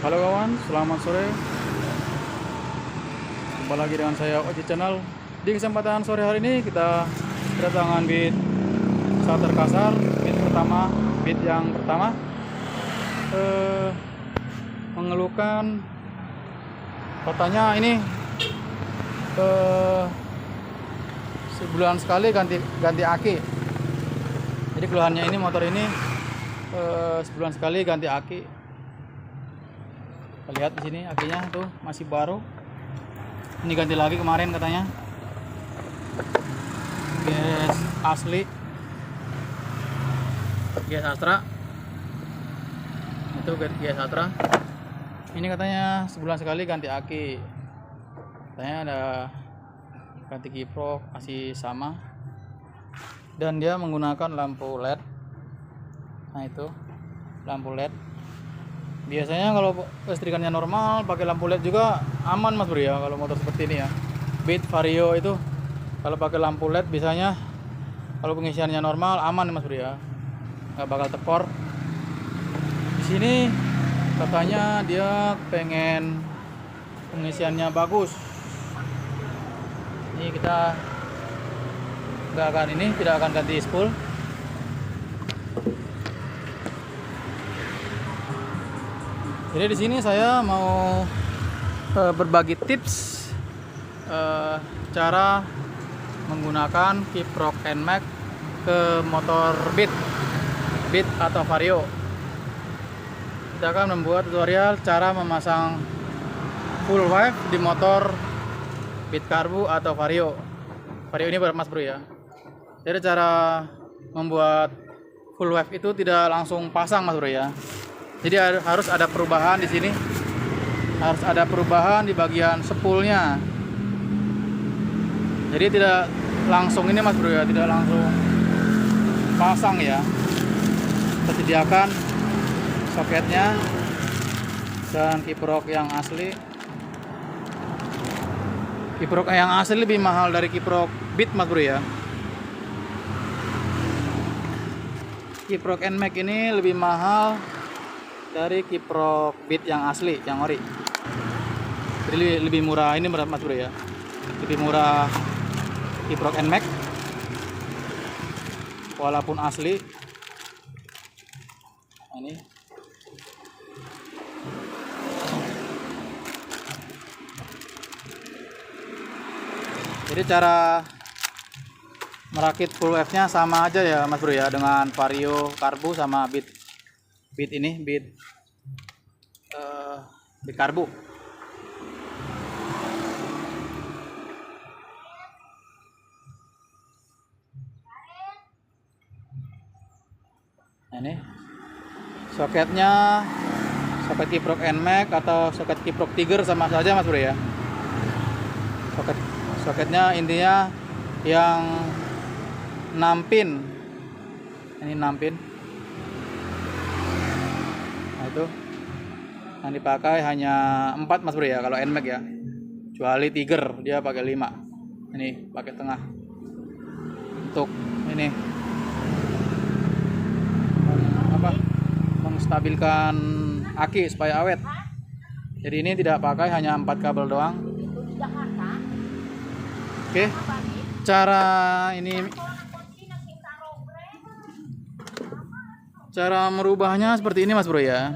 Halo kawan, selamat sore. Jumpa lagi dengan saya Oji Channel. Di kesempatan sore hari ini kita kedatangan beat starter kasar, beat yang pertama mengeluhkan katanya ini sebulan sekali ganti aki. Jadi keluhannya ini motor ini sebulan sekali ganti aki. Kita lihat di sini akinya tuh masih baru. Ini ganti lagi kemarin katanya. Gas asli. Gas Astra. Itu gas Astra. Ini katanya sebulan sekali ganti aki. Katanya ada ganti kiprok masih sama. Dan dia menggunakan lampu LED. Nah, itu lampu LED. Biasanya kalau listrikannya normal pakai lampu LED juga aman Mas Bro ya, kalau motor seperti ini ya. Beat Vario itu kalau pakai lampu LED biasanya kalau pengisiannya normal aman Mas Bro ya, nggak bakal tekor. Di sini katanya dia pengen pengisiannya bagus. Ini kita tidak akan ganti spool. Jadi di sini saya mau berbagi tips cara menggunakan kiprok NMAX ke motor Beat atau Vario. Kita akan membuat tutorial cara memasang full wave di motor Beat Karbu atau Vario. Vario ini Mas Bro ya. Jadi cara membuat full wave itu tidak langsung pasang Mas Bro ya. Jadi harus ada perubahan di sini. Harus ada perubahan di bagian spoolnya. Jadi tidak langsung ini Mas Bro ya, tidak langsung pasang ya. Kita sediakan soketnya dan kiprok yang asli. Kiprok yang asli lebih mahal dari kiprok Beat Mas Bro ya. Kiprok NMAX ini lebih mahal dari kiprok Beat yang asli, yang ori. Jadi lebih murah ini Mas Bro ya. Lebih murah kiprok NMAX walaupun asli. Nah, ini jadi cara merakit full wave nya sama aja ya Mas Bro ya, dengan Vario Karbu sama Beat Karbu. Nah, ini soketnya, soket kiprok NMAX atau soket kiprok Tiger sama saja Mas Bro ya. Soketnya intinya yang 6 pin. Ini 6 pin. Nah, itu yang dipakai hanya 4 Mas Bro ya kalau NMAX ya. Kecuali Tiger dia pakai 5. Ini pakai tengah. Untuk ini menstabilkan aki supaya awet. Jadi ini tidak pakai, hanya 4 kabel doang. Oke. Cara merubahnya seperti ini Mas Bro ya.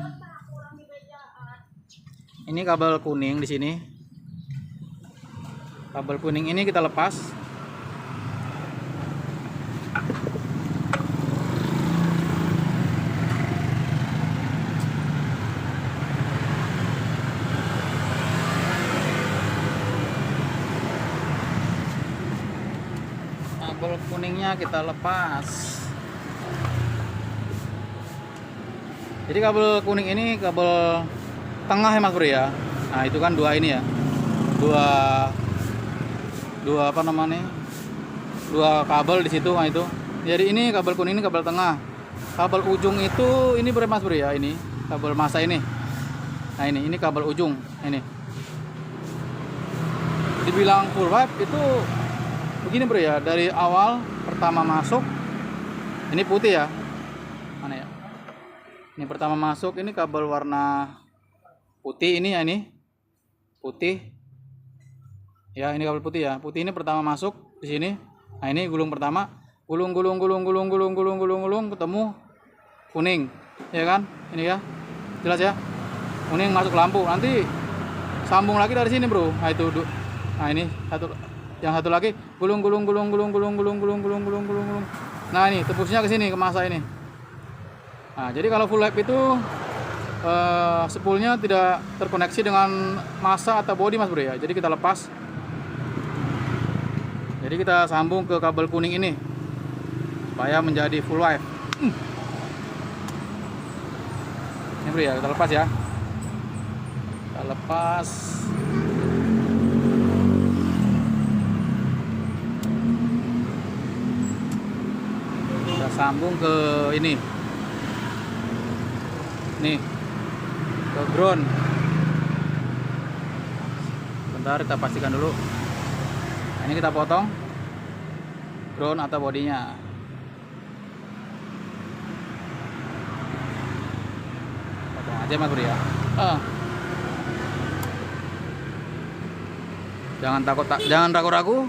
Ini kabel kuning di sini. Kabel kuning ini kita lepas. Kabel kuningnya kita lepas. Jadi kabel kuning ini kabel tengah ya Mas Bro ya. Nah, itu kan dua ini ya. Dua apa namanya? Dua kabel di situ. Nah, itu. Jadi ini kabel kuning, ini kabel tengah. Kabel ujung itu ini berapa Mas Bro ya? Ini kabel masa ini. Nah, ini kabel ujung ini. Dibilang full wave itu begini Bro ya, dari awal pertama masuk ini putih ya. Mana ya? Ini pertama masuk, ini kabel warna putih ini ya, ini putih ya, ini kabel putih ya. Putih ini pertama masuk di sini. Nah ini gulung pertama, gulung ketemu kuning ya kan, ini ya jelas ya, kuning masuk lampu, nanti sambung lagi dari sini bro. Nah itu, nah ini satu, yang satu lagi gulung. Nah ini tembusnya ke sini, ke masa ini. Nah jadi kalau full lap itu spoolnya tidak terkoneksi dengan masa atau body mas bro ya. Jadi kita lepas, jadi kita sambung ke kabel kuning ini supaya menjadi full wave. Ini bro ya, kita lepas ya, kita lepas. Kita sambung ke ini nih, ke ground. Bentar kita pastikan dulu. Nah, ini kita potong ground atau bodinya. Potong aja mas bro ya. Jangan takut, jangan ragu-ragu,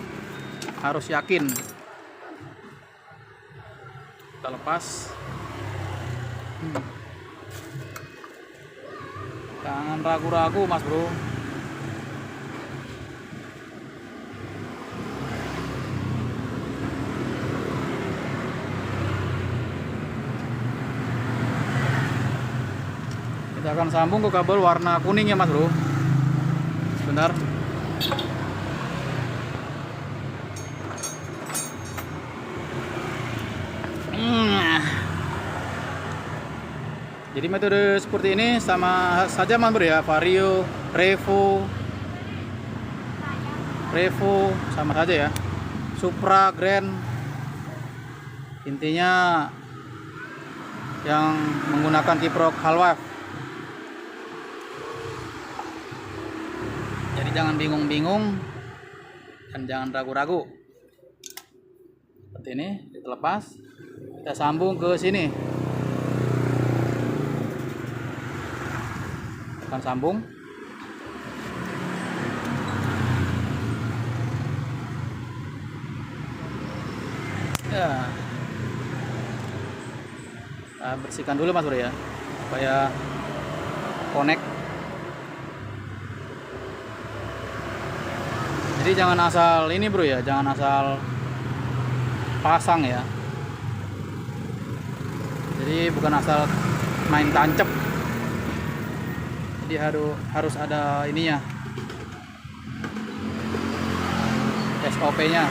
harus yakin. Kita lepas. Jangan ragu-ragu mas bro. Kita akan sambung ke kabel warna kuning ya mas bro. Sebentar. Jadi metode seperti ini sama saja mas bro ya, Vario, Revo sama saja ya, Supra, Grand, intinya yang menggunakan kiprok half wave. Jadi jangan bingung-bingung dan jangan ragu-ragu. Seperti ini, kita lepas, kita sambung ke sini. Akan sambung. Ya. Nah, bersihkan dulu mas bro ya, supaya connect. Jadi jangan asal ini bro ya, jangan asal pasang ya. Jadi bukan asal main tancap. Jadi harus ada ininya, SOP-nya.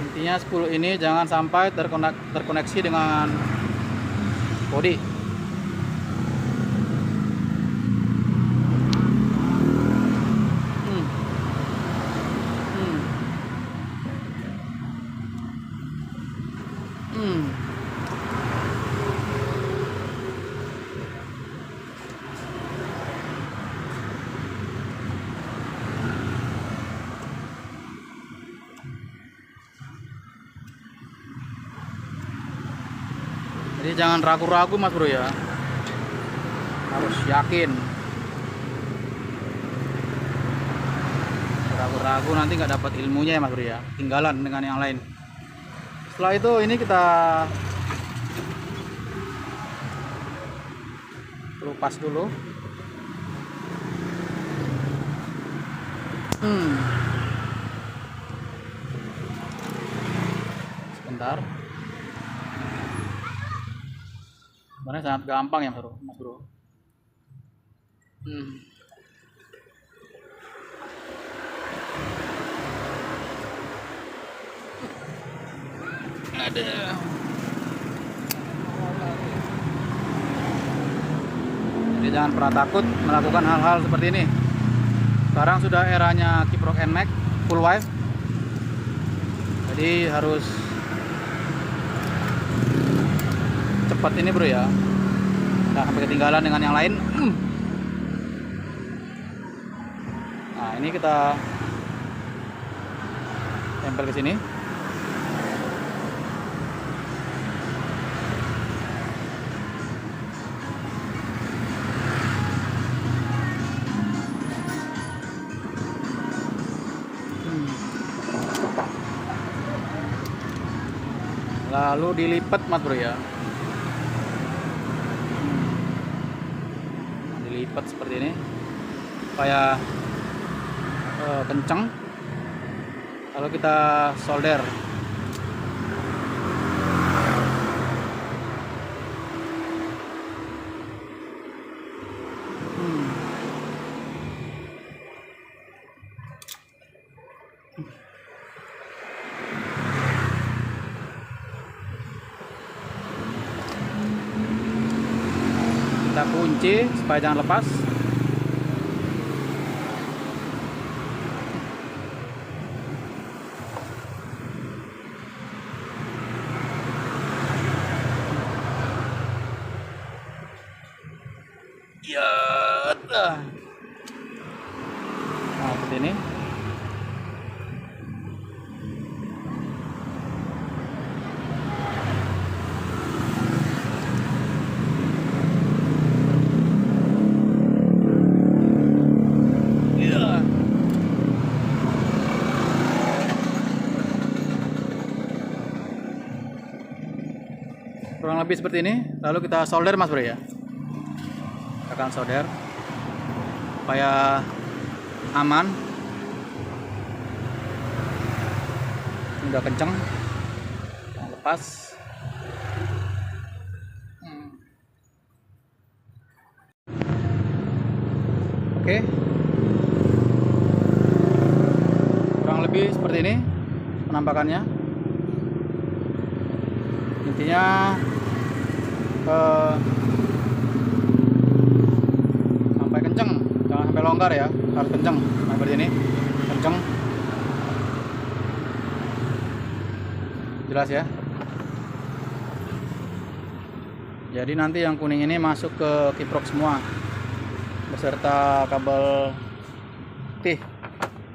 Intinya spool ini jangan sampai terkoneksi dengan body. Jadi jangan ragu-ragu mas bro ya, harus yakin. Ragu-ragu nanti nggak dapat ilmunya ya mas bro ya, tinggalan dengan yang lain. Setelah itu ini kita lepas dulu. Sebentar. Sebenarnya sangat gampang ya mas bro. Ada. Jadi jangan pernah takut melakukan hal-hal seperti ini. Sekarang sudah eranya kiprok NMAX full wave. Jadi harus cepat ini bro ya, nggak sampai ketinggalan dengan yang lain. Nah ini kita tempel ke sini. lalu dilipat mas bro ya. Dilipat seperti ini supaya kenceng, lalu kita solder. Kita kunci supaya jangan lepas. Ya, nah seperti ini. Kurang lebih seperti ini. Lalu kita solder mas bro ya. Kita akan solder supaya aman. Ini udah kenceng, jangan lepas. Oke, kurang lebih seperti ini penampakannya. Intinya sampai kenceng, jangan sampai longgar ya, harus kenceng. Nah, seperti ini, kenceng, jelas ya. Jadi nanti yang kuning ini masuk ke kiprok semua beserta kabel putih.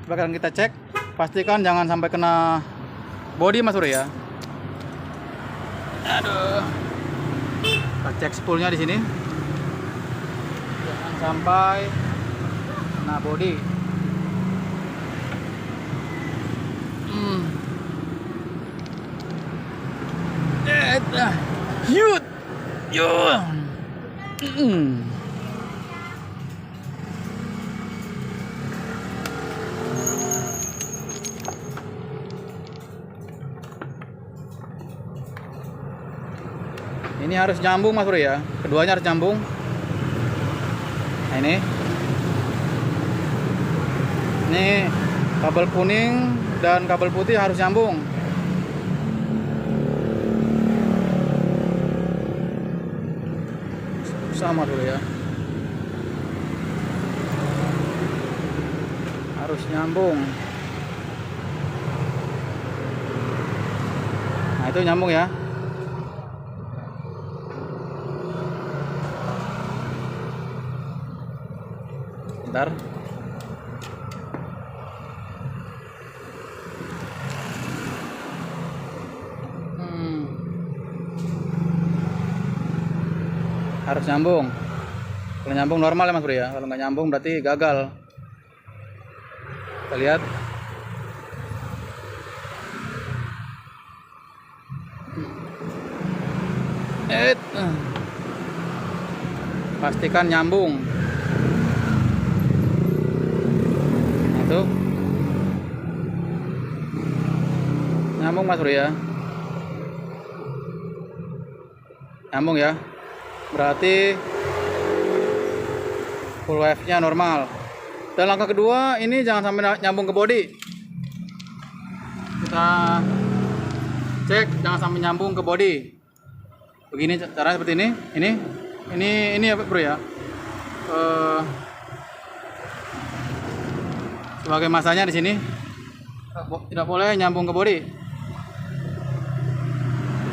Sekarang kita cek, pastikan jangan sampai kena bodi mas bro ya. Aduh, kita cek spoolnya di sini, jangan sampai kena bodi. Yut, yut. Ini harus nyambung mas bro ya, keduanya harus nyambung. Nah ini kabel kuning dan kabel putih harus nyambung. Sama dulu ya, harus nyambung. Nah itu nyambung ya. Bentar. Harus nyambung. Kalau nyambung normal ya mas bro ya. Kalau nggak nyambung berarti gagal. Kita lihat. Pastikan nyambung. Nah, itu nyambung mas bro ya. Nyambung ya. Berarti full wave nya normal. Dan langkah kedua ini jangan sampai nyambung ke bodi. Kita cek jangan sampai nyambung ke bodi. Begini caranya, seperti ini. Ini ya bro ya. Sebagai masanya di sini tidak boleh nyambung ke bodi.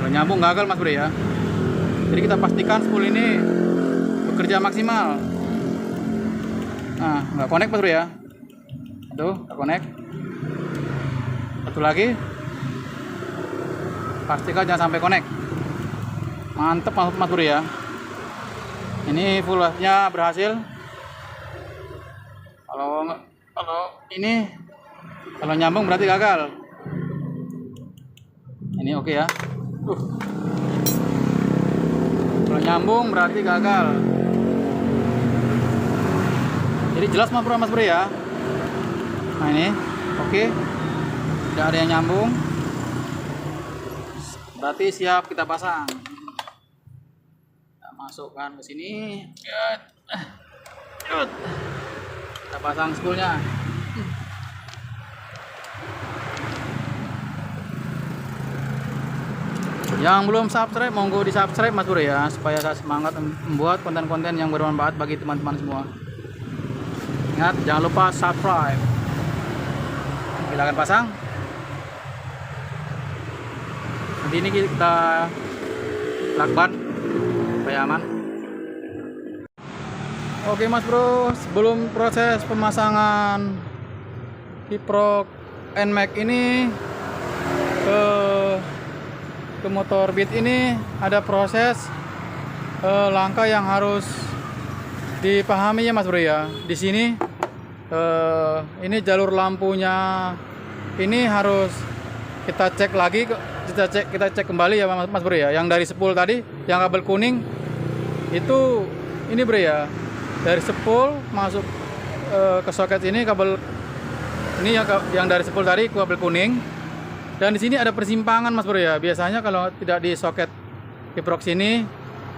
Kalau nyambung gagal mas bro ya. Jadi kita pastikan spool ini bekerja maksimal. Nah, nggak connect mas bro ya. Tuh, nggak connect. Satu lagi. Pastikan jangan sampai connect. Mantep mas bro ya. Ini full wave-nya berhasil. Kalau nyambung berarti gagal. Ini oke ya. Kalau nyambung berarti gagal. Jadi jelas mas bro ya. Nah ini oke, tidak ada yang nyambung, berarti siap kita pasang. Kita masukkan ke sini, kita pasang spoolnya. Yang belum subscribe, monggo di subscribe mas bro ya, supaya saya semangat membuat konten-konten yang bermanfaat bagi teman-teman semua. Ingat, jangan lupa subscribe. Kita akan pasang. Nanti ini kita lakban supaya aman. Oke mas bro, sebelum proses pemasangan kiprok NMAX ini ke motor Beat ini, ada proses langkah yang harus dipahami ya mas bro ya. Di sini ini jalur lampunya ini harus kita cek lagi, kita cek kembali ya mas bro ya. Yang dari spool tadi, yang kabel kuning itu ini bro ya, dari spool masuk ke soket ini, kabel ini yang dari spool tadi kabel kuning. Dan di sini ada persimpangan mas bro ya. Biasanya kalau tidak di soket kiprok sini,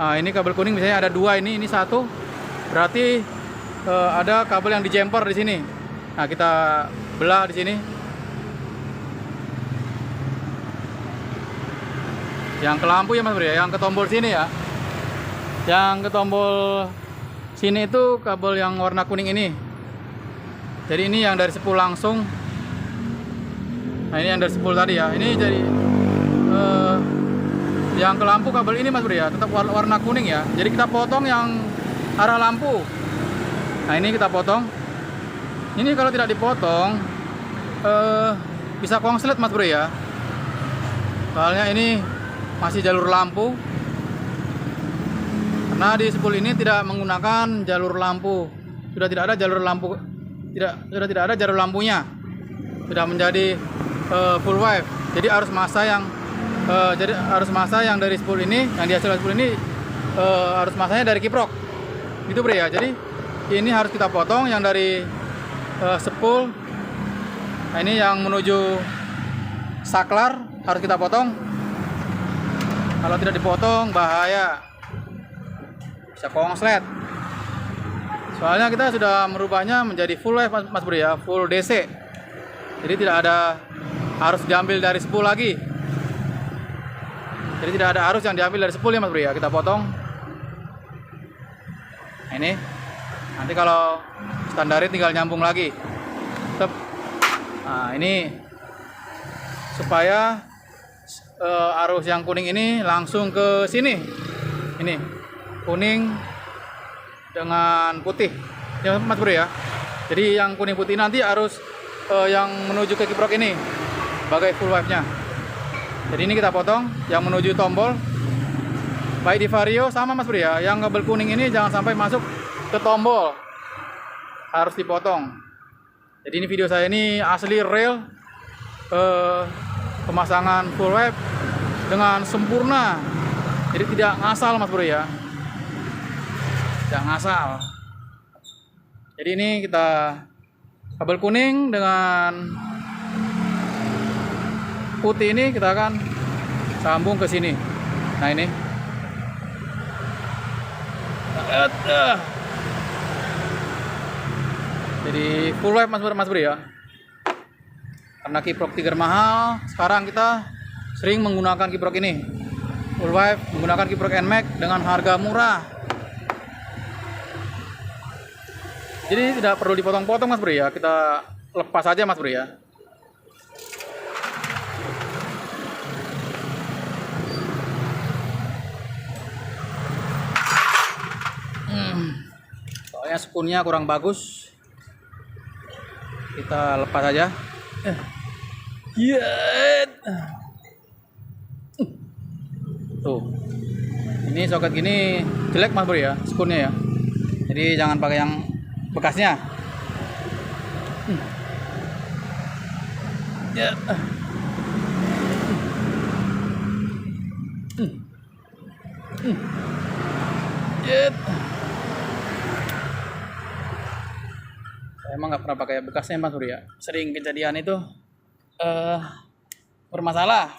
nah ini kabel kuning misalnya ada dua, ini satu, berarti ada kabel yang di jumper di sini. Nah kita belah di sini. Yang ke lampu ya mas bro ya, yang ke tombol sini ya. Yang ke tombol sini itu kabel yang warna kuning ini. Jadi ini yang dari spool langsung. Nah ini yang dari spool tadi ya. Ini jadi yang ke lampu kabel ini mas bro ya, tetap warna kuning ya. Jadi kita potong yang arah lampu. Nah ini kita potong. Ini kalau tidak dipotong bisa konslet mas bro ya. Soalnya ini masih jalur lampu. Karena di spool ini tidak menggunakan jalur lampu. Sudah tidak ada jalur lampu. Sudah tidak ada jalur lampunya. Sudah menjadi full wave. Jadi arus massa yang dari spool ini, yang dihasilkan spool ini arus massanya dari kiprok. Gitu bro ya. Jadi ini harus kita potong yang dari spool. Nah ini yang menuju saklar harus kita potong. Kalau tidak dipotong bahaya, bisa konslet. Soalnya kita sudah merubahnya menjadi full wave mas bro ya, full DC. Jadi tidak ada harus diambil dari spool lagi. Jadi tidak ada arus yang diambil dari spool ya mas bro ya. Kita potong. Nah, ini nanti kalau standarin tinggal nyambung lagi. Nah ini supaya arus yang kuning ini langsung ke sini. Ini kuning dengan putih ya mas bro ya. Jadi yang kuning putih nanti arus yang menuju ke kiprok ini sebagai full wave nya. Jadi ini kita potong yang menuju tombol. Baik di vario sama mas bro ya, yang kabel kuning ini jangan sampai masuk ke tombol, harus dipotong. Jadi ini video saya ini asli real pemasangan full wave dengan sempurna. Jadi tidak ngasal mas bro ya, tidak ngasal. Jadi ini kita kabel kuning dengan putih ini kita akan sambung ke sini. Nah ini jadi full wave mas bro ya. Karena kiprok Tiger mahal, sekarang kita sering menggunakan kiprok ini full wave, menggunakan kiprok NMAX dengan harga murah. Jadi tidak perlu dipotong-potong mas bro ya, kita lepas aja mas bro ya. Soalnya spoolnya kurang bagus, kita lepas aja. Tuh, ini soket gini jelek mas bro ya, spoolnya ya. Jadi jangan pakai yang bekasnya. Jet. Saya emang nggak pernah pakai bekasnya Mas Bro ya. Sering kejadian itu bermasalah.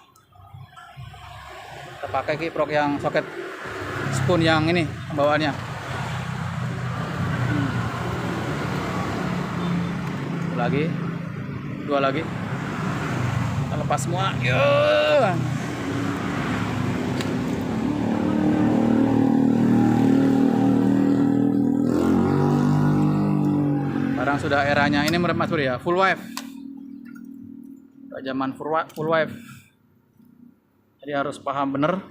Kita pakai kiprok yang soket spoon yang ini pembawaannya. Lagi, dua lagi. Kita lepas semua. Yo. Sekarang sudah eranya ini Mas Bro ya, full wave. Udah zaman full wave. Jadi harus paham bener.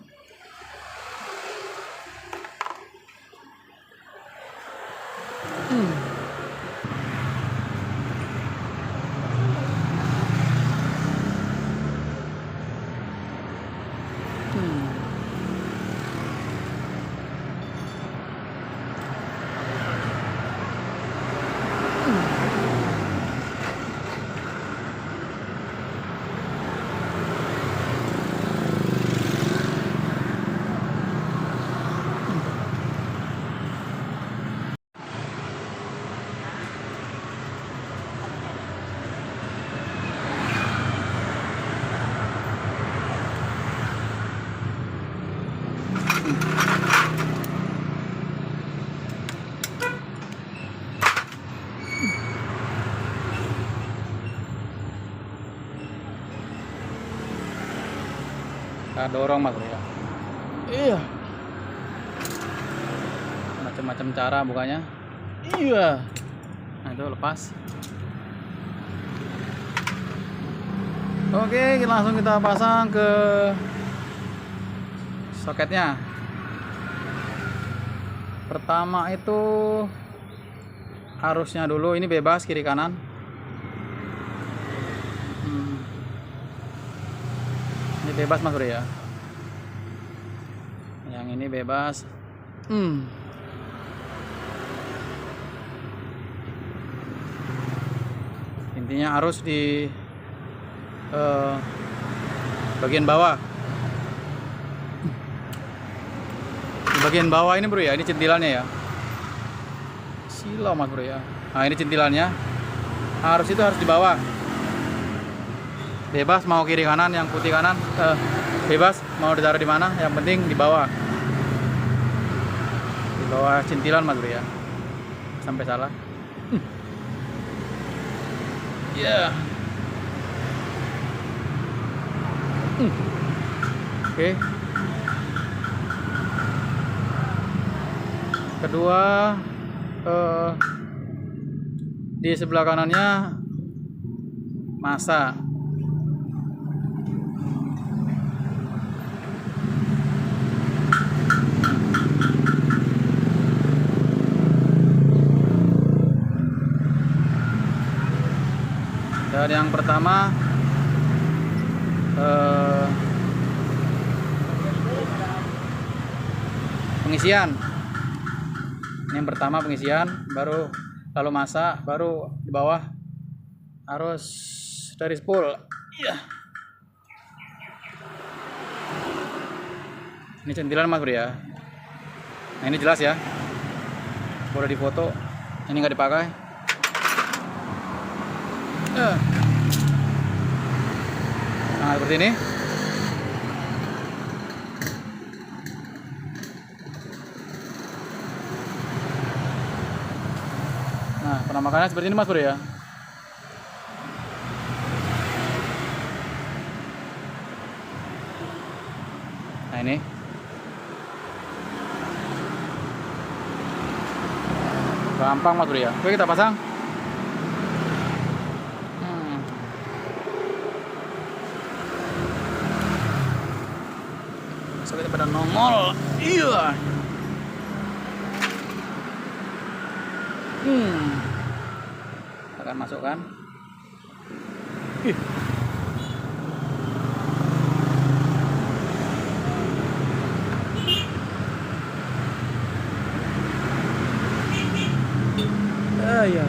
Kita dorong Mas Bro ya. Iya. Macam-macam cara bukanya. Iya. Nah itu lepas. Oke, langsung kita pasang ke soketnya. Pertama itu arusnya dulu, ini bebas kiri kanan. Ini bebas Mas Bro ya. Yang ini bebas. Intinya arus di bagian bawah. Di bagian bawah ini Bro ya, ini centilannya ya. Silau Mas Bro ya. Nah ini centilannya. Arus itu harus di bawah. Bebas mau kiri kanan, yang putih kanan bebas mau ditaruh di mana, yang penting di bawah. Di bawah centilan Mas Bro ya. Sampai salah. Ya. Oke. Kedua di sebelah kanannya masa. Dan yang pertama pengisian. Ini yang pertama pengisian, baru lalu masa, baru di bawah harus dari spool. Iya. Ini centilan Mas Bro ya. Nah ini jelas ya. Boleh difoto. Ini nggak dipakai. Nah seperti ini. Nah penampakannya seperti ini Mas Bro ya. Nah ini gampang Mas Bro ya. Oke kita pasang. Kita pada nongol. Iya. Akan masukkan. Ya.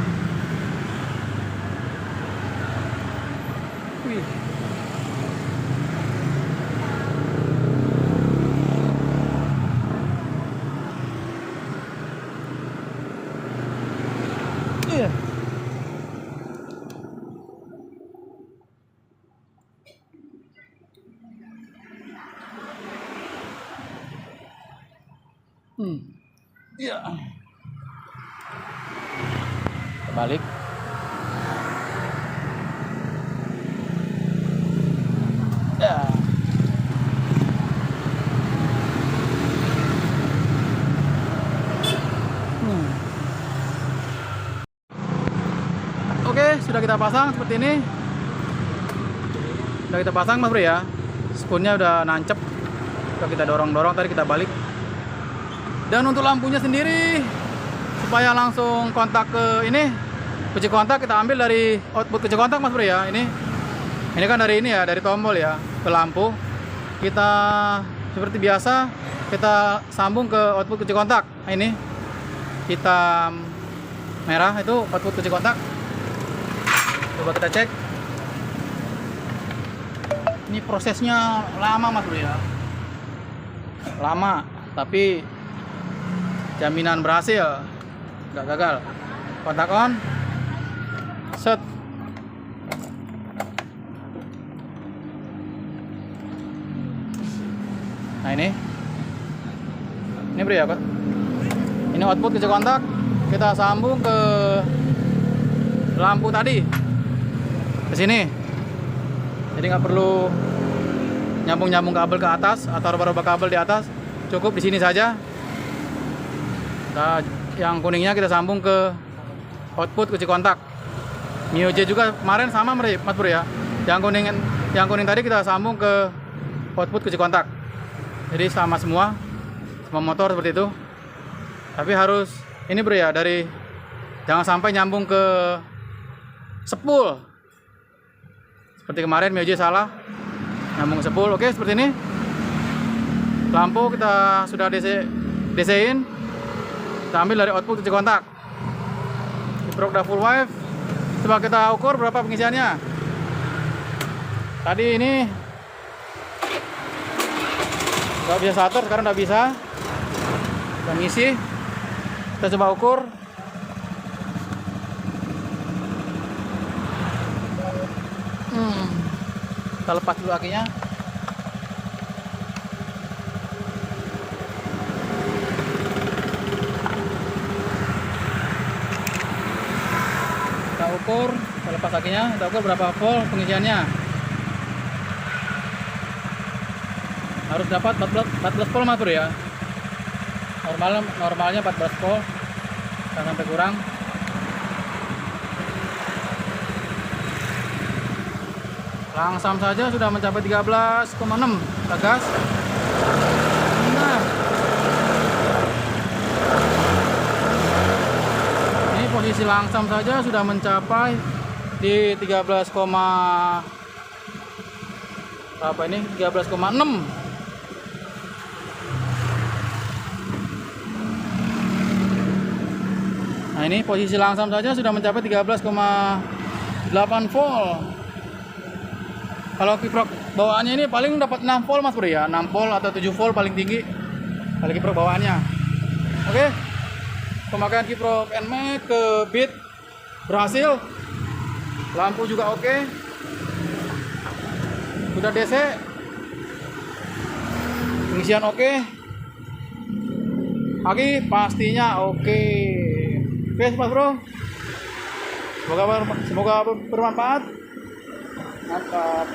Iya. Balik. Ya. Oke, sudah kita pasang seperti ini. Sudah kita pasang Mas Bro ya. Spoonnya udah nancep. Sudah kita dorong-dorong, tadi kita balik. Dan untuk lampunya sendiri, supaya langsung kontak ke ini, kunci kontak kita ambil dari output kunci kontak Mas Bro ya. Ini kan dari ini ya, dari tombol ya ke lampu. Kita seperti biasa kita sambung ke output kunci kontak. Nah, ini hitam merah itu output kunci kontak. Coba kita cek. Ini prosesnya lama Mas Bro ya. Lama, tapi jaminan berhasil, nggak gagal. Kontak on, set. Nah ini Bro ya Pak. Ini output kunci kontak, kita sambung ke lampu tadi, ke sini. Jadi nggak perlu nyambung kabel ke atas atau rubah kabel di atas, cukup di sini saja. Nah, yang kuningnya kita sambung ke output kunci kontak. Mio J juga kemarin sama Mas Bro ya. Yang kuning tadi kita sambung ke output kunci kontak. Jadi sama semua motor seperti itu. Tapi harus ini Bro ya, jangan sampai nyambung ke spool. Seperti kemarin Mio J salah nyambung ke spool. Oke, seperti ini. Lampu kita sudah DC-in. Kita ambil dari output kunci kontak. Kiprok udah full wave. Coba kita ukur berapa pengisiannya. Tadi ini nggak bisa starter, sekarang udah bisa. Kita ngisi. Kita coba ukur. Kita lepas dulu akinya. Kita ukur, kita lepas akinya, kita ukur berapa volt pengisiannya. Harus dapat 14 volt Mas Bro ya. Normalnya 14 volt. Jangan sampai kurang. Langsam saja sudah mencapai 13,6. Kita gas. Nah. Ini posisi langsam saja sudah mencapai di 13,6. Nah, ini posisi langsam saja sudah mencapai 13,8 volt. Kalau kiprok bawaannya ini paling dapat 6 volt Mas Bro ya, 6 volt atau 7 volt paling tinggi kalau kiprok bawaannya. Oke. Pemakaian kiprok NMAX ke Beat berhasil. Lampu juga oke. Sudah DC. Pengisian oke. Aki pastinya oke. Oke Mas Bro. Semoga bermanfaat. Mantap.